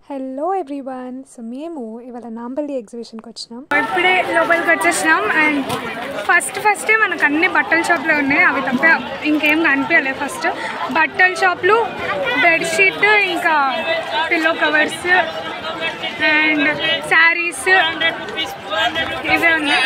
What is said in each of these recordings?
Hello everyone. So మేము ఇవాళ నాంపల్లి ఎగ్జిబిషన్కి వచ్చినాం. ఇప్పుడే లోపలికి వచ్చేసినాం. అండ్ ఫస్ట్ మనకు అన్ని బట్టల షాప్లో ఉన్నాయి, అవి తప్ప ఇంకేం కనిపించలేదు. ఫస్ట్ బట్టల షాప్లు, బెడ్షీట్, ఇంకా పిల్లో కవర్స్ అండ్ శారీస్ ఇవే ఉన్నాయి.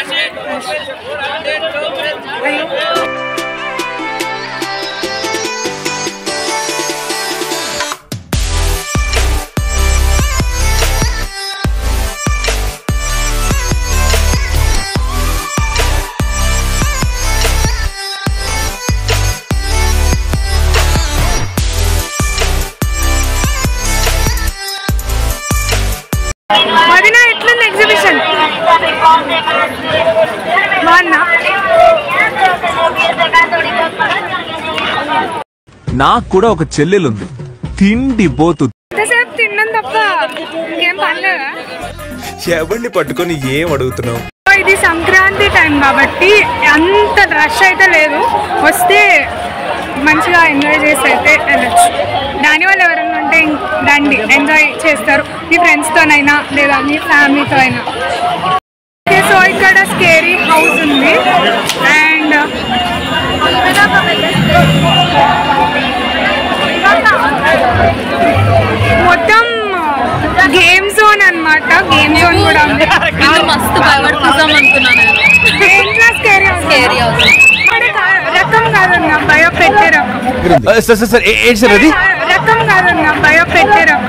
వదినా ఎట్లుంది ఎగ్జిబిషన్? నాకు కూడా ఒక చెల్లెలుంది, తిండి పోతు. ఎంతసేపు తిన్నాం తప్ప ఇంకేం పనిలేదా? ఎవరిని పట్టుకొని ఏం అడుగుతున్నావు? ఇది సంక్రాంతి టైం కాబట్టి అంత రష్ అయితే లేదు. వస్తే మంచిగా ఎంజాయ్ చేసి అయితే వెళ్ళచ్చు. దానివల్ల ఎవరైనా ఉంటే రండి, ఎంజాయ్ చేస్తారు, మీ ఫ్రెండ్స్తోనైనా లేదా మీ ఫ్యామిలీతో అయినా. సో ఇక్కడ స్కేరీ హౌస్ ఉంది అండ్ మొత్తం గేమ్ జోన్ అన్నమాట. గేమ్ జోన్ కూడా ఉంది. మస్తు భయపడుతున్నాం అనుకున్నాను. రకం కాదన్నా, భయపెట్టే రకం. రకం కాదన్నా, భయపెట్టే రకం.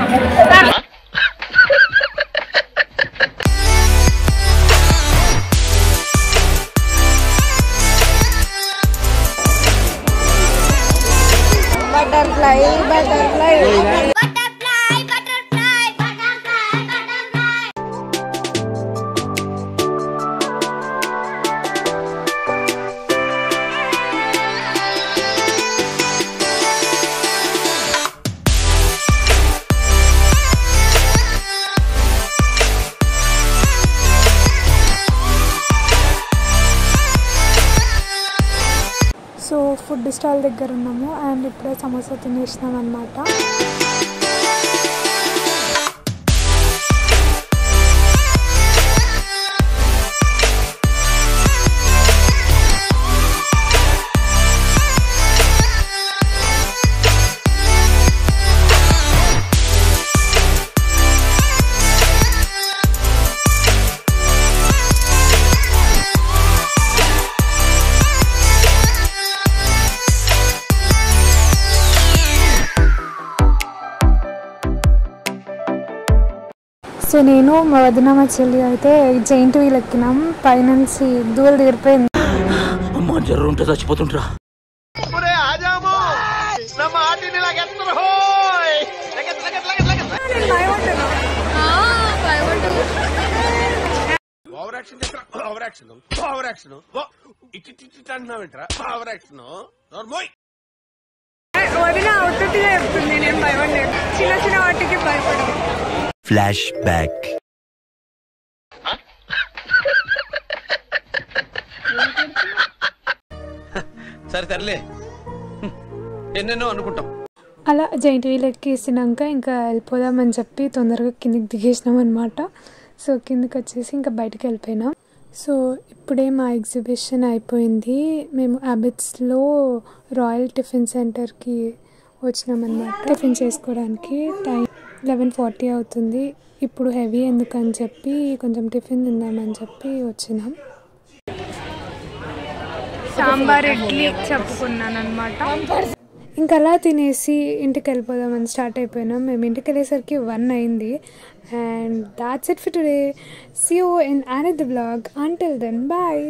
Butterfly butterfly so food stall దగ్గర ఉన్నాము అండ్ ఇప్పుడే సమోసా తినేసినాం అన్నమాట. సో నేను మా వదిన మా చెల్లి అయితే జైంట్ వీల్ ఎక్కినాం. పైనుంచి దూరం తీరిపోయింది. చచ్చిపోతుంటా. వదిన అవుతుందిగా చెప్తుంది, నేనేం భయపడలేదు. చిన్న చిన్న వాటికి భయపడదు. Flashback. సరే తరలే, ఎన్నెన్నో అనుకుంటాం. అలా జైంట్ వీల్ ఎక్కేసినాక ఇంకా వెళ్ళిపోదామని చెప్పి తొందరగా కిందికి దిగేసినాం అనమాట. సో కిందికి వచ్చేసి ఇంకా బయటకు వెళ్ళిపోయినాం. సో ఇప్పుడే మా ఎగ్జిబిషన్ అయిపోయింది. మేము అబిట్స్లో రాయల్ టిఫిన్ సెంటర్కి వచ్చినామన్నమాట. టిఫిన్ చేసుకోవడానికి టైం 11:40 అవుతుంది. ఇప్పుడు హెవీ ఎందుకని చెప్పి కొంచెం టిఫిన్ తిందామని చెప్పి వచ్చినాం. సాంబార్ ఇడ్లీ చెప్పుకున్నాను అనమాట. ఇంకా అలా తినేసి ఇంటికి వెళ్ళిపోదామని స్టార్ట్ అయిపోయినాం. మేము ఇంటికి వెళ్ళేసరికి 1 అయింది. And that's it for today. See you in another vlog. Until then bye.